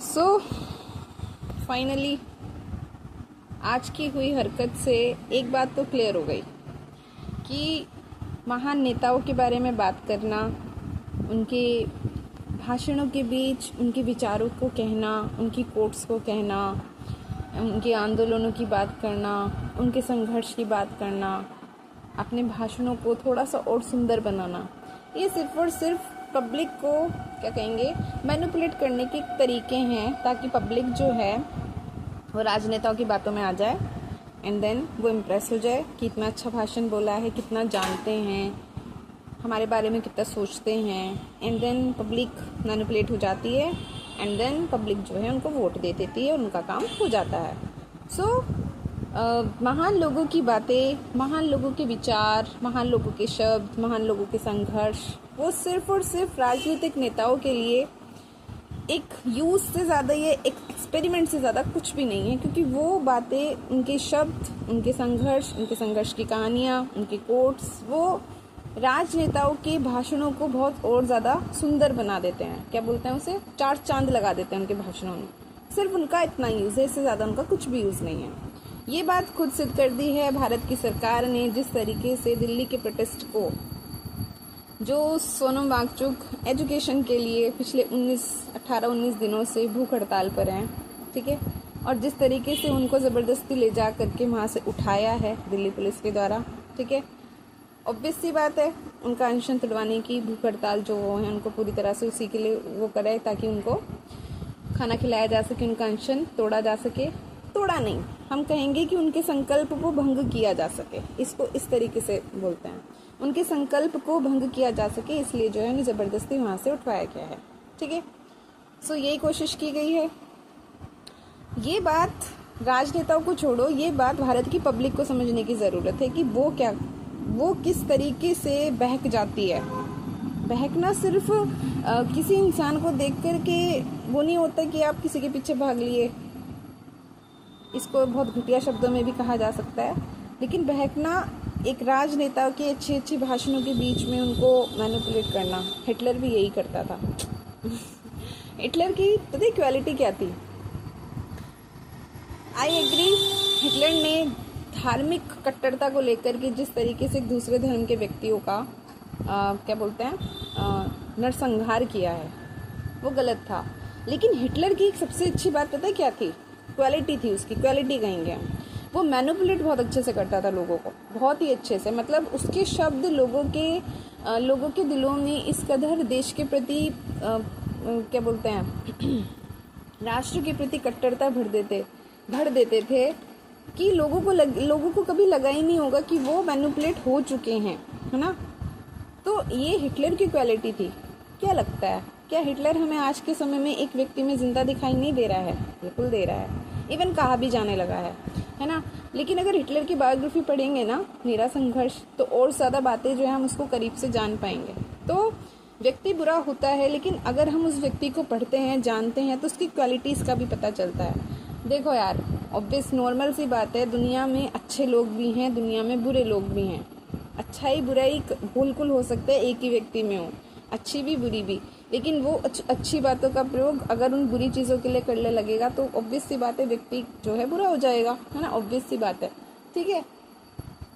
So finally आज की हुई हरकत से एक बात तो क्लियर हो गई कि महान नेताओं के बारे में बात करना, उनके भाषणों के बीच उनके विचारों को कहना, उनकी कोट्स को कहना, उनके आंदोलनों की बात करना, उनके संघर्ष की बात करना, अपने भाषणों को थोड़ा सा और सुंदर बनाना, ये सिर्फ और सिर्फ पब्लिक को क्या कहेंगे मैनिपुलेट करने के तरीके हैं, ताकि पब्लिक जो है वो राजनेताओं की बातों में आ जाए एंड देन वो इम्प्रेस हो जाए कि इतना अच्छा भाषण बोला है, कितना जानते हैं, हमारे बारे में कितना सोचते हैं। एंड देन पब्लिक मैनिपुलेट हो जाती है एंड देन पब्लिक जो है उनको वोट दे देती है और उनका काम हो जाता है। सो महान लोगों की बातें, महान लोगों के विचार, महान लोगों के शब्द, महान लोगों के संघर्ष, वो सिर्फ और सिर्फ राजनीतिक नेताओं के लिए एक यूज से ज़्यादा, ये एक एक्सपेरिमेंट से ज़्यादा कुछ भी नहीं है, क्योंकि वो बातें, उनके शब्द, उनके संघर्ष की कहानियाँ, उनके कोट्स, वो राजनेताओं के भाषणों को बहुत और ज़्यादा सुंदर बना देते हैं। क्या बोलते हैं उसे, चार चांद लगा देते हैं उनके भाषणों में। सिर्फ उनका इतना यूज़ है, इससे ज़्यादा उनका कुछ भी यूज़ नहीं है। ये बात खुद सिद्ध कर दी है भारत की सरकार ने, जिस तरीके से दिल्ली के प्रोटेस्ट को, जो सोनम वांगचुक एजुकेशन के लिए पिछले 18-19 दिनों से भूख हड़ताल पर हैं, ठीक है, और जिस तरीके से उनको ज़बरदस्ती ले जा करके वहाँ से उठाया है दिल्ली पुलिस के द्वारा, ठीक है। ऑब्वियस सी बात है, उनका अनशन तुड़वाने की भूख हड़ताल जो वो है उनको पूरी तरह से उसी के लिए वो करे, ताकि उनको खाना खिलाया जा सके, उनका अनशन तोड़ा जा सके। तोड़ा नहीं, हम कहेंगे कि उनके संकल्प को भंग किया जा सके, इसको इस तरीके से बोलते हैं, उनके संकल्प को भंग किया जा सके, इसलिए जो है उन्हें ज़बरदस्ती वहाँ से उठवाया गया है, ठीक है। सो यही कोशिश की गई है। ये बात राजनेताओं को छोड़ो, ये बात भारत की पब्लिक को समझने की ज़रूरत है कि वो किस तरीके से बहक जाती है। बहकना सिर्फ किसी इंसान को देख कर के वो नहीं होता कि आप किसी के पीछे भाग लिए, इसको बहुत घटिया शब्दों में भी कहा जा सकता है, लेकिन बहकना एक राजनेता के अच्छे अच्छे भाषणों के बीच में उनको मैनिपुलेट करना, हिटलर भी यही करता था। हिटलर की पता है क्वालिटी क्या थी? आई एग्री, हिटलर ने धार्मिक कट्टरता को लेकर के जिस तरीके से दूसरे धर्म के व्यक्तियों का क्या बोलते हैं नरसंहार किया है, वो गलत था। लेकिन हिटलर की एक सबसे अच्छी बात पता है क्या थी? क्वालिटी थी उसकी, क्वालिटी कहेंगे। वो मैनिपुलेट बहुत अच्छे से करता था लोगों को, बहुत ही अच्छे से। मतलब उसके शब्द लोगों के दिलों में इस कदर देश के प्रति क्या बोलते हैं राष्ट्र के प्रति कट्टरता भर देते थे कि लोगों को कभी लगा ही नहीं होगा कि वो मैनिपुलेट हो चुके हैं, है ना। तो ये हिटलर की क्वालिटी थी। क्या लगता है, क्या हिटलर हमें आज के समय में एक व्यक्ति में जिंदा दिखाई नहीं दे रहा है? बिल्कुल दे रहा है, इवन कहा भी जाने लगा है ना। लेकिन अगर हिटलर की बायोग्राफी पढ़ेंगे ना, मेरा संघर्ष, तो और ज़्यादा बातें जो है हम उसको करीब से जान पाएंगे। तो व्यक्ति बुरा होता है, लेकिन अगर हम उस व्यक्ति को पढ़ते हैं, जानते हैं, तो उसकी क्वालिटीज़ का भी पता चलता है। देखो यार, ऑब्वियस नॉर्मल सी बात है, दुनिया में अच्छे लोग भी हैं, दुनिया में बुरे लोग भी हैं। अच्छाई बुराई बिल्कुल हो सकता है एक ही व्यक्ति में हो, अच्छी भी बुरी भी, लेकिन वो अच्छी बातों का प्रयोग अगर उन बुरी चीज़ों के लिए करने लगेगा तो ऑब्वियस सी बात है व्यक्ति जो है बुरा हो जाएगा, है ना। ऑब्वियस सी बात है, ठीक है।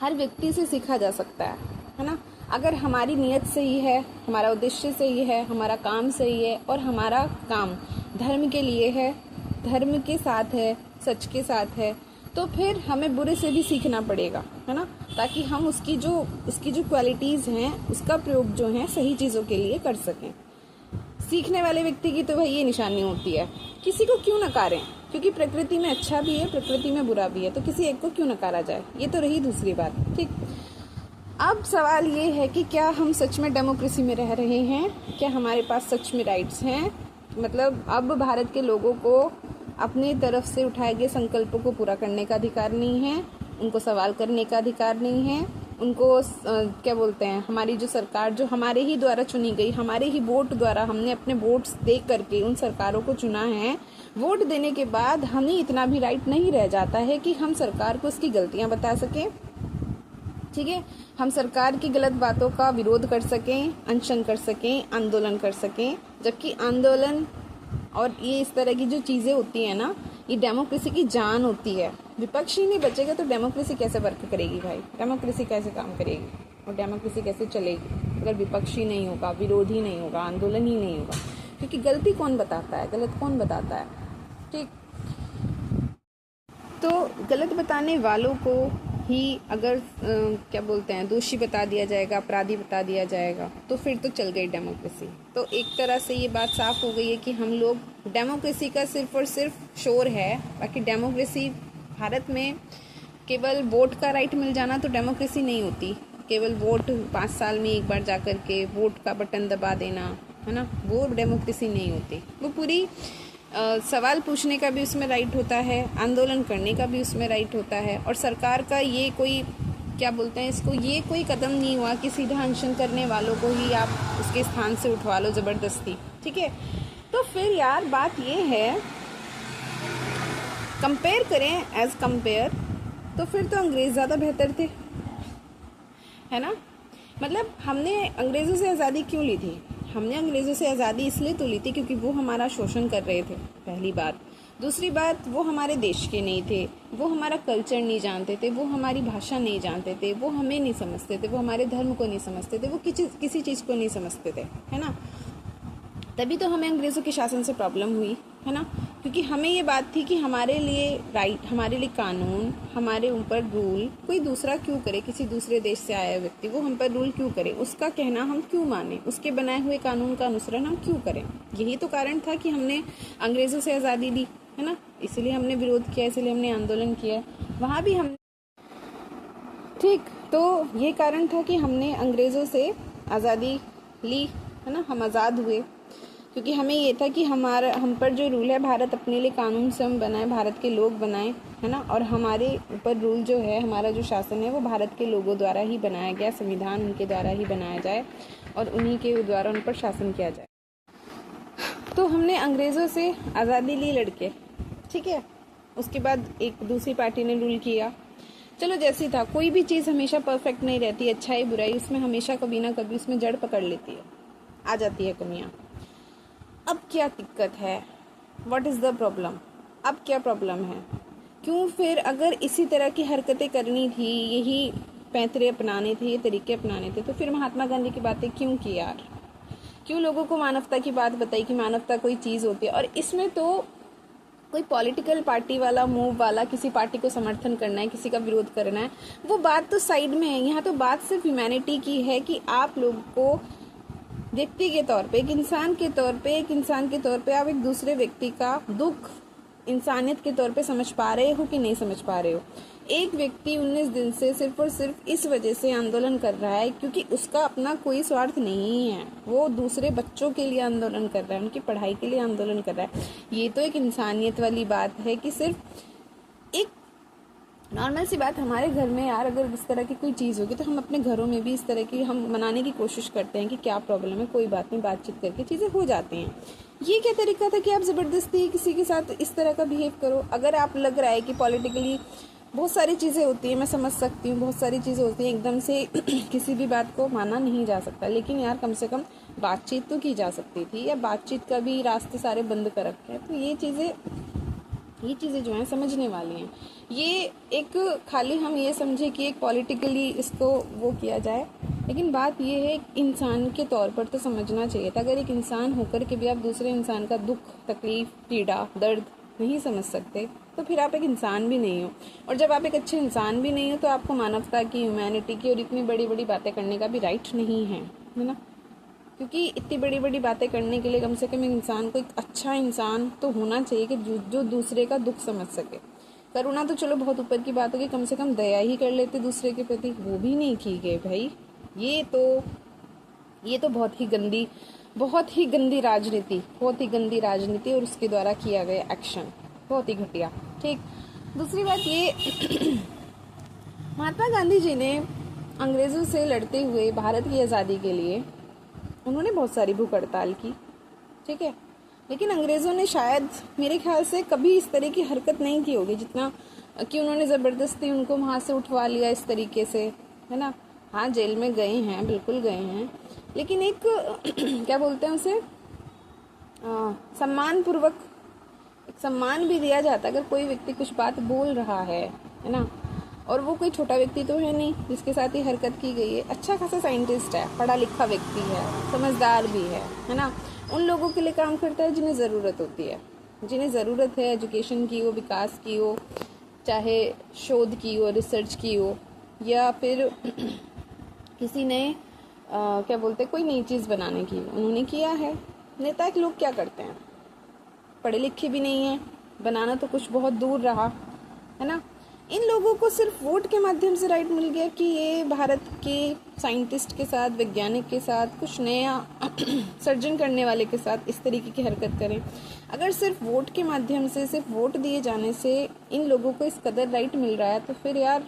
हर व्यक्ति से सीखा जा सकता है ना। अगर हमारी नीयत सही है, हमारा उद्देश्य सही है, हमारा काम सही है और हमारा काम धर्म के लिए है, धर्म के साथ है, सच के साथ है, तो फिर हमें बुरे से भी सीखना पड़ेगा, है ना, ताकि हम उसकी जो क्वालिटीज़ हैं उसका प्रयोग जो है सही चीज़ों के लिए कर सकें। सीखने वाले व्यक्ति की तो भाई ये निशानी होती है, किसी को क्यों नकारें, क्योंकि प्रकृति में अच्छा भी है, प्रकृति में बुरा भी है, तो किसी एक को क्यों नकारा जाए। ये तो रही दूसरी बात, ठीक। अब सवाल ये है कि क्या हम सच में डेमोक्रेसी में रह रहे हैं? क्या हमारे पास सच में राइट्स हैं? मतलब अब भारत के लोगों को अपनी तरफ से उठाए गए संकल्पों को पूरा करने का अधिकार नहीं है, उनको सवाल करने का अधिकार नहीं है, उनको क्या बोलते हैं, हमारी जो सरकार जो हमारे ही द्वारा चुनी गई, हमारे ही वोट द्वारा, हमने अपने वोट्स दे करके उन सरकारों को चुना है, वोट देने के बाद हमें इतना भी राइट नहीं रह जाता है कि हम सरकार को उसकी गलतियां बता सकें, ठीक है। हम सरकार की गलत बातों का विरोध कर सकें, अनशन कर सकें, आंदोलन कर सकें, जबकि आंदोलन और ये इस तरह की जो चीज़ें होती हैं ना, ये डेमोक्रेसी की जान होती है। विपक्ष ही नहीं बचेगा तो डेमोक्रेसी कैसे वर्क करेगी भाई? डेमोक्रेसी कैसे काम करेगी और डेमोक्रेसी कैसे चलेगी अगर विपक्ष ही नहीं होगा, विरोध ही नहीं होगा, आंदोलन ही नहीं होगा? क्योंकि गलती कौन बताता है, गलत कौन बताता है? ठीक, तो गलत बताने वालों को ही अगर क्या बोलते हैं, दोषी बता दिया जाएगा, अपराधी बता दिया जाएगा, तो फिर तो चल गई डेमोक्रेसी। तो एक तरह से ये बात साफ हो गई है कि हम लोग डेमोक्रेसी का सिर्फ और सिर्फ शोर है। बाकी डेमोक्रेसी भारत में केवल वोट का राइट मिल जाना तो डेमोक्रेसी नहीं होती। केवल वोट 5 साल में एक बार जा कर के वोट का बटन दबा देना, है ना, वो डेमोक्रेसी नहीं होती। वो पूरी सवाल पूछने का भी उसमें राइट होता है, आंदोलन करने का भी उसमें राइट होता है। और सरकार का ये कोई क्या बोलते हैं इसको, ये कोई कदम नहीं हुआ कि सीधा अनशन करने वालों को ही आप उसके स्थान से उठवा लो ज़बरदस्ती। ठीक है, तो फिर यार बात ये है, कंपेयर करें एज कंपेयर, तो फिर तो अंग्रेज़ ज़्यादा बेहतर थे, है ना। मतलब हमने अंग्रेज़ों से आज़ादी क्यों ली थी? हमने अंग्रेज़ों से आज़ादी इसलिए तो ली थी क्योंकि वो हमारा शोषण कर रहे थे, पहली बात। दूसरी बात, वो हमारे देश के नहीं थे, वो हमारा कल्चर नहीं जानते थे, वो हमारी भाषा नहीं जानते थे, वो हमें नहीं समझते थे, वो हमारे धर्म को नहीं समझते थे, वो किसी चीज़ को नहीं समझते थे, है ना। तभी तो हमें अंग्रेज़ों के शासन से प्रॉब्लम हुई, है ना। क्योंकि हमें ये बात थी कि हमारे लिए राइट, हमारे लिए कानून, हमारे ऊपर रूल कोई दूसरा क्यों करे, किसी दूसरे देश से आया व्यक्ति वो हम पर रूल क्यों करे, उसका कहना हम क्यों माने, उसके बनाए हुए कानून का अनुसरण हम क्यों करें। यही तो कारण था कि हमने अंग्रेज़ों से आज़ादी ली, है ना। इसलिए हमने विरोध किया, इसलिए हमने आंदोलन किया, वहाँ भी हम ठीक। तो ये कारण था कि हमने अंग्रेज़ों से आज़ादी ली, है ना, हम आज़ाद हुए। क्योंकि हमें ये था कि हम पर जो रूल है, भारत अपने लिए कानून से हम बनाए, भारत के लोग बनाए, है ना। और हमारे ऊपर रूल जो है, हमारा जो शासन है वो भारत के लोगों द्वारा ही बनाया गया, संविधान उनके द्वारा ही बनाया जाए और उन्हीं के द्वारा उन पर शासन किया जाए। तो हमने अंग्रेज़ों से आज़ादी ली लड़के, ठीक है। उसके बाद एक दूसरी पार्टी ने रूल किया, चलो जैसी था। कोई भी चीज़ हमेशा परफेक्ट नहीं रहती, अच्छाई बुराई उसमें हमेशा कभी ना कभी उसमें जड़ पकड़ लेती है, आ जाती है कमियाँ। अब क्या दिक्कत है, व्हाट इज़ द प्रॉब्लम? अब क्या प्रॉब्लम है? क्यों फिर अगर इसी तरह की हरकतें करनी थी, यही पैंतरे अपनाने थे, ये तरीके अपनाने थे, तो फिर महात्मा गांधी की बातें क्यों की यार? क्यों लोगों को मानवता की बात बताई कि मानवता कोई चीज़ होती है? और इसमें तो कोई पॉलिटिकल पार्टी वाला मूव वाला, किसी पार्टी को समर्थन करना है, किसी का विरोध करना है, वो बात तो साइड में है। यहाँ तो बात सिर्फ ह्यूमैनिटी की है कि आप लोग को व्यक्ति के तौर पे, एक इंसान के तौर पे आप एक दूसरे व्यक्ति का दुख इंसानियत के तौर पे समझ पा रहे हो कि नहीं समझ पा रहे हो। एक व्यक्ति 19 दिन से सिर्फ और सिर्फ इस वजह से आंदोलन कर रहा है क्योंकि उसका अपना कोई स्वार्थ नहीं है, वो दूसरे बच्चों के लिए आंदोलन कर रहा है, उनकी पढ़ाई के लिए आंदोलन कर रहा है। ये तो एक इंसानियत वाली बात है कि सिर्फ एक नॉर्मल सी बात, हमारे घर में यार अगर इस तरह की कोई चीज़ होगी तो हम अपने घरों में भी इस तरह की हम मनाने की कोशिश करते हैं कि क्या प्रॉब्लम है, कोई बात नहीं, बातचीत करके चीज़ें हो जाती हैं। ये क्या तरीका था कि आप ज़बरदस्ती किसी के साथ इस तरह का बिहेव करो? अगर आप लग रहा है कि पॉलिटिकली बहुत सारी चीज़ें होती हैं, मैं समझ सकती हूँ, बहुत सारी चीज़ें होती हैं, एकदम से किसी भी बात को माना नहीं जा सकता, लेकिन यार कम से कम बातचीत तो की जा सकती थी, या बातचीत का भी रास्ते सारे बंद कर रखे हैं। तो ये चीज़ें जो हैं समझने वाली हैं। ये एक खाली हम ये समझे कि एक पॉलिटिकली इसको वो किया जाए, लेकिन बात ये है इंसान के तौर पर तो समझना चाहिए था। अगर एक इंसान होकर के भी आप दूसरे इंसान का दुख, तकलीफ, पीड़ा, दर्द नहीं समझ सकते तो फिर आप एक इंसान भी नहीं हो। और जब आप एक अच्छे इंसान भी नहीं हो तो आपको मानवता की, ह्यूमैनिटी की और इतनी बड़ी बड़ी बातें करने का भी राइट नहीं है ना। क्योंकि इतनी बड़ी बड़ी बातें करने के लिए कम से कम एक इंसान को, एक अच्छा इंसान तो होना चाहिए कि जो दूसरे का दुख समझ सके। करुणा तो चलो बहुत ऊपर की बात होगी, कम से कम दया ही कर लेते दूसरे के प्रति, वो भी नहीं की गई भाई। ये तो बहुत ही गंदी राजनीति और उसके द्वारा किया गया एक्शन बहुत ही घटिया। ठीक, दूसरी बात ये महात्मा गांधी जी ने अंग्रेज़ों से लड़ते हुए भारत की आज़ादी के लिए उन्होंने बहुत सारी भूख हड़ताल की, ठीक है, लेकिन अंग्रेज़ों ने शायद मेरे ख्याल से कभी इस तरह की हरकत नहीं की होगी जितना कि उन्होंने ज़बरदस्ती उनको वहाँ से उठवा लिया इस तरीके से, है ना। हाँ, जेल में गए हैं, बिल्कुल गए हैं, लेकिन एक क्या बोलते हैं उसे, सम्मानपूर्वक एक सम्मान भी दिया जाता अगर कोई व्यक्ति कुछ बात बोल रहा है ना, और वो कोई छोटा व्यक्ति तो है नहीं जिसके साथ ही हरकत की गई है, अच्छा खासा साइंटिस्ट है, पढ़ा लिखा व्यक्ति है, समझदार भी है ना, उन लोगों के लिए काम करता है जिन्हें ज़रूरत होती है, जिन्हें ज़रूरत है एजुकेशन की हो, विकास की हो, चाहे शोध की हो, रिसर्च की हो, या फिर किसी ने क्या बोलते कोई नई चीज़ बनाने की, उन्होंने किया है। नेता के लोग क्या करते हैं, पढ़े लिखे भी नहीं हैं, बनाना तो कुछ बहुत दूर रहा है ना। इन लोगों को सिर्फ वोट के माध्यम से राइट मिल गया कि ये भारत के साइंटिस्ट के साथ, वैज्ञानिक के साथ, कुछ नया सर्जन करने वाले के साथ इस तरीके की हरकत करें। अगर सिर्फ वोट के माध्यम से, सिर्फ वोट दिए जाने से इन लोगों को इस कदर राइट मिल रहा है, तो फिर यार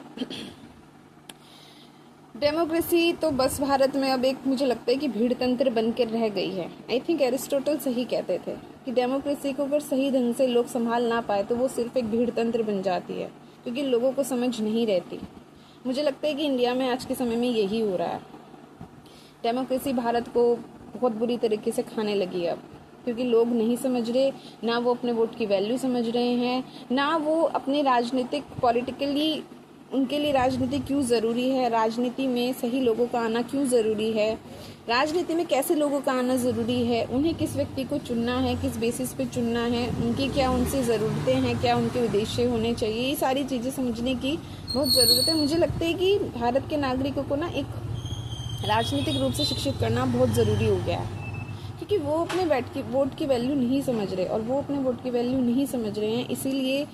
डेमोक्रेसी तो बस भारत में अब एक मुझे लगता है कि भीड़ तंत्र बनकर रह गई है। आई थिंक एरिस्टोटल सही कहते थे कि डेमोक्रेसी को अगर सही ढंग से लोग संभाल ना पाए तो वो सिर्फ एक भीड़ तंत्र बन जाती है, क्योंकि लोगों को समझ नहीं रहती। मुझे लगता है कि इंडिया में आज के समय में यही हो रहा है। डेमोक्रेसी भारत को बहुत बुरी तरीके से खाने लगी अब, क्योंकि लोग नहीं समझ रहे, ना वो अपने वोट की वैल्यू समझ रहे हैं, ना वो अपने राजनीतिक पॉलिटिकली उनके लिए राजनीति क्यों ज़रूरी है, राजनीति में सही लोगों का आना क्यों ज़रूरी है, राजनीति में कैसे लोगों का आना ज़रूरी है, उन्हें किस व्यक्ति को चुनना है, किस बेसिस पे चुनना है, उनकी क्या उनसे ज़रूरतें हैं, क्या उनके उद्देश्य होने चाहिए, ये सारी चीज़ें समझने की बहुत ज़रूरत है। मुझे लगता है कि भारत के नागरिकों को ना एक राजनीतिक रूप से शिक्षित करना बहुत ज़रूरी हो गया है, क्योंकि वो अपने वोट की वैल्यू नहीं समझ रहे, और वो अपने वोट की वैल्यू नहीं समझ रहे हैं, इसीलिए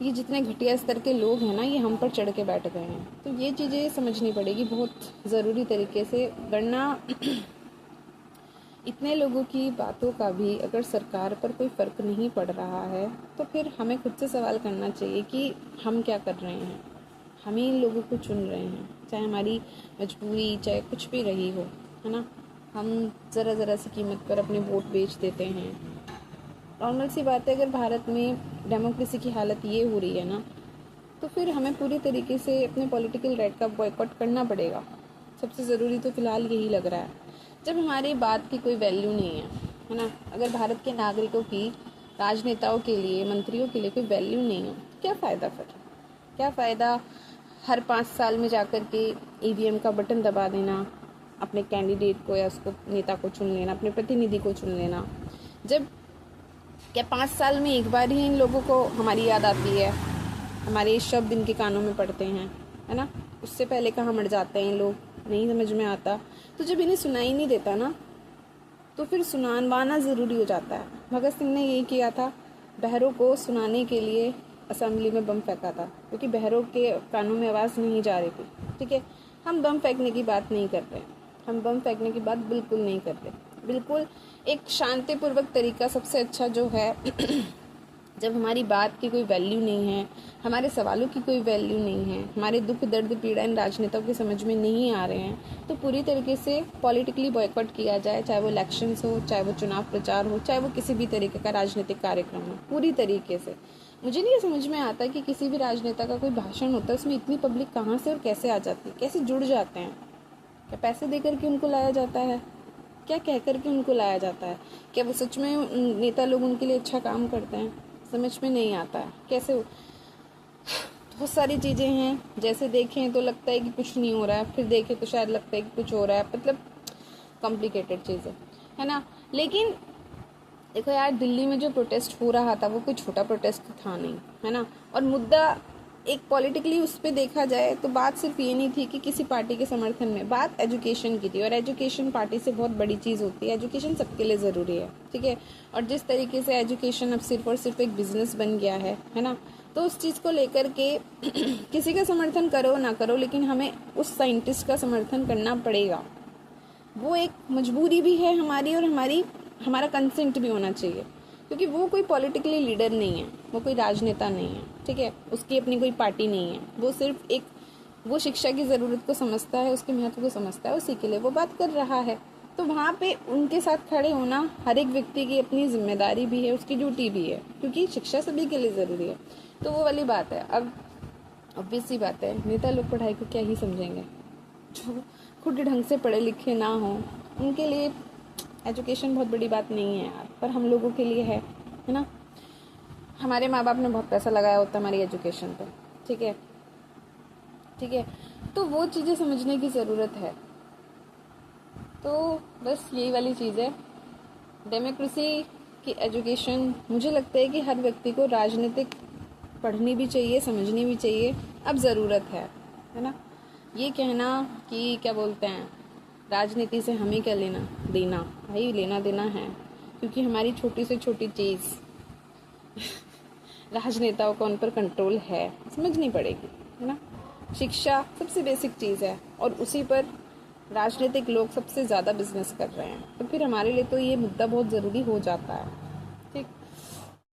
ये जितने घटिया स्तर के लोग हैं ना, ये हम पर चढ़ के बैठ गए हैं। तो ये चीज़ें समझनी पड़ेगी बहुत ज़रूरी तरीके से, वरना इतने लोगों की बातों का भी अगर सरकार पर कोई फ़र्क नहीं पड़ रहा है, तो फिर हमें खुद से सवाल करना चाहिए कि हम क्या कर रहे हैं। हम ही इन लोगों को चुन रहे हैं, चाहे हमारी मजबूरी, चाहे कुछ भी रही हो, है ना। हम ज़रा सी कीमत पर अपने वोट बेच देते हैं। नॉर्मल सी बात है, अगर भारत में डेमोक्रेसी की हालत ये हो रही है ना, तो फिर हमें पूरी तरीके से अपने पॉलिटिकल राइट का बॉयकॉट करना पड़ेगा। सबसे ज़रूरी तो फ़िलहाल यही लग रहा है, जब हमारी बात की कोई वैल्यू नहीं है ना। अगर भारत के नागरिकों की राजनेताओं के लिए, मंत्रियों के लिए कोई वैल्यू नहीं है, तो क्या फ़ायदा फिर? क्या फ़ायदा हर 5 साल में जाकर के ईवीएम का बटन दबा देना, अपने कैंडिडेट को या उसको नेता को चुन लेना, अपने प्रतिनिधि को चुन लेना, जब क्या 5 साल में एक बार ही इन लोगों को हमारी याद आती है, हमारे शब्द इनके कानों में पड़ते हैं, है ना। उससे पहले कहाँ मर जाते हैं इन लोग, नहीं समझ में आता। तो जब इन्हें सुनाई नहीं देता ना, तो फिर सुनावाना ज़रूरी हो जाता है। भगत सिंह ने यही किया था, बहरों को सुनाने के लिए असेंबली में बम फेंका था, क्योंकि बहरों के कानों में आवाज़ नहीं जा रही थी। ठीक है, हम बम फेंकने की बात नहीं कर रहे, हम बम फेंकने की बात बिल्कुल नहीं कर रहे। बिल्कुल एक शांतिपूर्वक तरीका सबसे अच्छा जो है जब हमारी बात की कोई वैल्यू नहीं है, हमारे सवालों की कोई वैल्यू नहीं है, हमारे दुख दर्द पीड़ा इन राजनेताओं के समझ में नहीं आ रहे हैं, तो पूरी तरीके से पॉलिटिकली बॉयकॉट किया जाए, चाहे वो इलेक्शंस हो, चाहे वो चुनाव प्रचार हो, चाहे वो किसी भी तरीके का राजनीतिक कार्यक्रम हो, पूरी तरीके से। मुझे नहीं समझ में आता कि किसी भी राजनेता का कोई भाषण होता है, उसमें इतनी पब्लिक कहाँ से और कैसे आ जाती है, कैसे जुड़ जाते हैं। क्या पैसे दे करके उनको लाया जाता है? क्या कह करके उनको लाया जाता है? क्या वो सच में नेता लोग उनके लिए अच्छा काम करते हैं? समझ में नहीं आता है कैसे। बहुत सारी चीज़ें हैं, जैसे देखें तो लगता है कि कुछ नहीं हो रहा है, फिर देखें तो शायद लगता है कि कुछ हो रहा है, मतलब कॉम्प्लिकेटेड चीज़ें, है ना। लेकिन देखो यार, दिल्ली में जो प्रोटेस्ट हो रहा था वो कोई छोटा प्रोटेस्ट था नहीं, है ना। और मुद्दा एक पॉलिटिकली उस पर देखा जाए तो बात सिर्फ ये नहीं थी कि किसी पार्टी के समर्थन में, बात एजुकेशन की थी, और एजुकेशन पार्टी से बहुत बड़ी चीज़ होती है। एजुकेशन सबके लिए ज़रूरी है, ठीक है। और जिस तरीके से एजुकेशन अब सिर्फ और सिर्फ एक बिजनेस बन गया है ना, तो उस चीज़ को लेकर के किसी का समर्थन करो ना करो, लेकिन हमें उस साइंटिस्ट का समर्थन करना पड़ेगा। वो एक मजबूरी भी है हमारी, और हमारा कंसेंट भी होना चाहिए, क्योंकि वो कोई पॉलिटिकली लीडर नहीं है, वो कोई राजनेता नहीं है, ठीक है। उसकी अपनी कोई पार्टी नहीं है, वो सिर्फ एक वो शिक्षा की ज़रूरत को समझता है, उसके महत्व को समझता है, उसी के लिए वो बात कर रहा है। तो वहाँ पे उनके साथ खड़े होना हर एक व्यक्ति की अपनी जिम्मेदारी भी है, उसकी ड्यूटी भी है, क्योंकि शिक्षा सभी के लिए ज़रूरी है। तो वो वाली बात है। अब ऑब्वियस सी बात है, नेता लोग पढ़ाई को क्या ही समझेंगे, जो खुद ढंग से पढ़े लिखे ना हो, उनके लिए एजुकेशन बहुत बड़ी बात नहीं है यार, पर हम लोगों के लिए है ना। हमारे माँ बाप ने बहुत पैसा लगाया होता है हमारी एजुकेशन पे, ठीक है ठीक है, तो वो चीज़ें समझने की ज़रूरत है। तो बस यही वाली चीज़ है। डेमोक्रेसी की एजुकेशन, मुझे लगता है कि हर व्यक्ति को राजनीतिक पढ़नी भी चाहिए, समझनी भी चाहिए, अब ज़रूरत है ना। ये कहना कि क्या बोलते हैं, राजनीति से हमें क्या लेना देना, भाई लेना देना है, क्योंकि हमारी छोटी से छोटी चीज़ राजनेताओं का उन पर कंट्रोल है, समझनी पड़ेगी, है ना। शिक्षा सबसे बेसिक चीज़ है और उसी पर राजनीतिक लोग सबसे ज़्यादा बिजनेस कर रहे हैं, तो फिर हमारे लिए तो ये मुद्दा बहुत ज़रूरी हो जाता है।